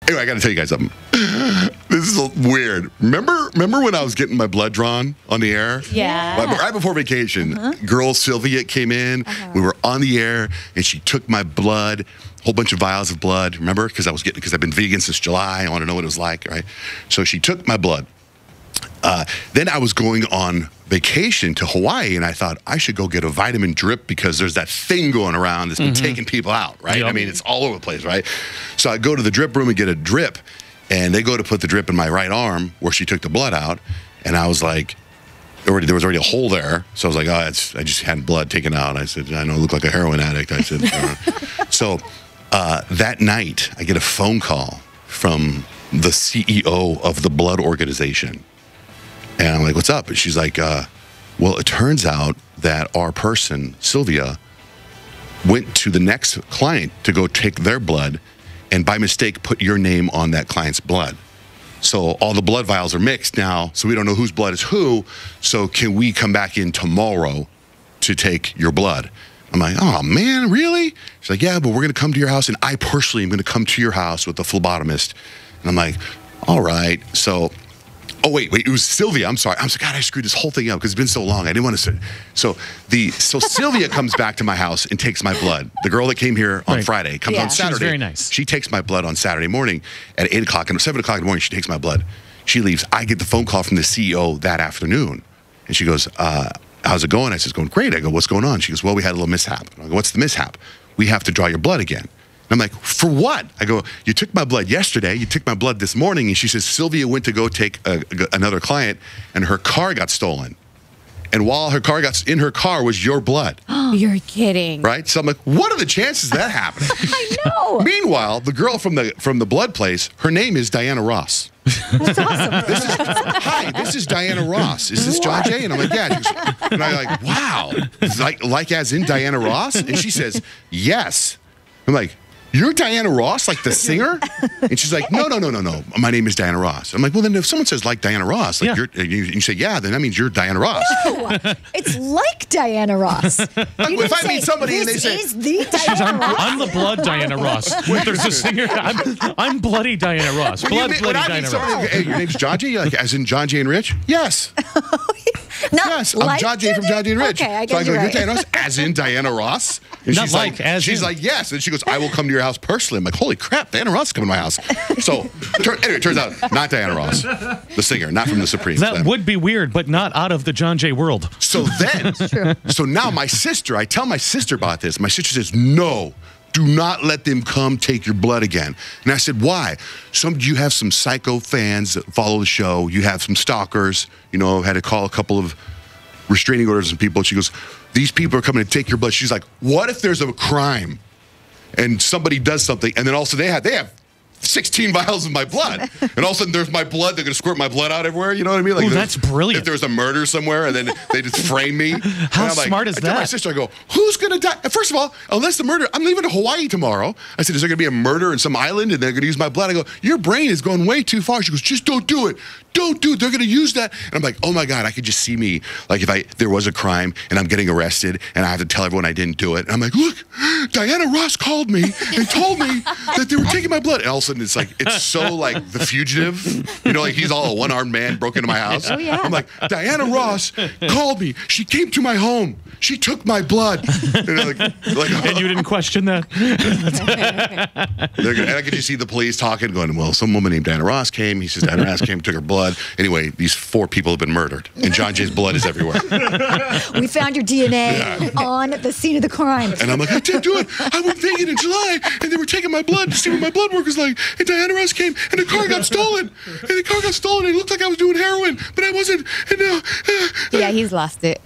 Anyway, I got to tell you guys something. This is weird. Remember when I was getting my blood drawn on the air? Yeah. Right before vacation, girl Sylvia came in. We were on the air, and she took my blood, a whole bunch of vials of blood. Remember? Because I've been vegan since July. I want to know what it was like, right? So she took my blood. Then I was going on vacation to Hawaii, and I thought I should go get a vitamin drip because there's that thing going around that's been taking people out, right? Yep. I mean, it's all over the place, right? So I go to the drip room and get a drip, and they go to put the drip in my right arm where she took the blood out, and I was like, there was already a hole there. So I was like, I just had blood taken out. I said, I know I look like a heroin addict. I said, So that night, I get a phone call from the CEO of the blood organization. And I'm like, what's up? And she's like, well, it turns out that our person, Sylvia, went to the next client to go take their blood and by mistake put your name on that client's blood. So all the blood vials are mixed now, so we don't know whose blood is who. So can we come back in tomorrow to take your blood? I'm like, oh, man, really? She's like, yeah, but we're going to come to your house, and I personally am going to come to your house with the phlebotomist. And I'm like, all right. So... Oh, wait, it was Sylvia. I'm sorry. I'm like, God, I screwed this whole thing up because it's been so long. I didn't want to say. So Sylvia comes back to my house and takes my blood. The girl that came here on Friday comes on Saturday. She was very nice. She takes my blood on Saturday morning at 8 o'clock and 7 o'clock in the morning. She takes my blood. She leaves. I get the phone call from the CEO that afternoon. And she goes, how's it going? I said, it's going great. I go, what's going on? She goes, well, we had a little mishap. I go, what's the mishap? We have to draw your blood again. And I'm like, for what? I go, you took my blood yesterday. You took my blood this morning. And she says, Sylvia went to go take another client, and her car got stolen. And while her car got in her car was your blood. You're kidding. Right? So I'm like, what are the chances of that happening? I know. Meanwhile, the girl from the blood place, her name is Diana Ross. That's awesome. Hi, this is Diana Ross. Is this John Jay? And I'm like, yeah. And I'm like, wow. Like as in Diana Ross? And she says, yes. I'm like, you're Diana Ross, like the singer? And she's like, no. My name is Diana Ross. I'm like, well, then if someone says like Diana Ross, like you say, yeah, then that means you're Diana Ross. No, it's like Diana Ross. Like, if I meet somebody and they say, is the Diana Ross. I'm the blood Diana Ross. There's a singer. I'm bloody Diana Ross. Bloody Diana Ross. Hey, your name's John Jay, like, as in John Jay and Rich? Yes. Yes, I'm like John Jay from John Jay and Rich. Okay, I so I guess go, you're you're right. Diana Ross, as in Diana Ross? And Not like, as she's in. like, yes. And she goes, I will come to your house personally. I'm like, holy crap, Diana Ross is coming to my house. So, anyway, it turns out, not Diana Ross, the singer, not from the Supremes. That would be weird, but not out of the John Jay world. So then, so now my sister, I tell my sister about this. My sister says, no, do not let them come take your blood again. And I said, why? You have some psycho fans that follow the show. You have some stalkers. You know, had to call a couple of restraining orders on people. She goes, these people are coming to take your blood. She's like, what if there's a crime and somebody does something, and then also they have 16 vials of my blood, and all of a sudden there's my blood. They're gonna squirt my blood out everywhere. You know what I mean? Like, ooh, that's brilliant. If there's a murder somewhere, and then they just frame me. How smart is I tell my that? sister, I go, who's gonna die? And first of all, unless the murder, I'm leaving to Hawaii tomorrow. I said, is there gonna be a murder in some island, and they're gonna use my blood? I go, your brain is going way too far. She goes, just don't do it. Don't do it. They're going to use that. And I'm like, oh my God, I could just see me. Like if there was a crime and I'm getting arrested and I have to tell everyone I didn't do it. And I'm like, look, Diana Ross called me and told me that they were taking my blood. And all of a sudden it's so like The Fugitive. You know, like he's all a one-armed man broke into my house. Oh, yeah. I'm like, Diana Ross called me. She came to my home. She took my blood. And, And you didn't question that? And I could just see the police talking, going, well, some woman named Diana Ross came. He says Diana Ross came, took her blood. Anyway, these 4 people have been murdered, and John Jay's blood is everywhere. We found your DNA on the scene of the crime. And I'm like, I didn't do it. I went vegan in July, and they were taking my blood to see what my blood work was like. And Diana Ross came, and the car got stolen. And the car got stolen, and it looked like I was doing heroin, but I wasn't. And Yeah, he's lost it.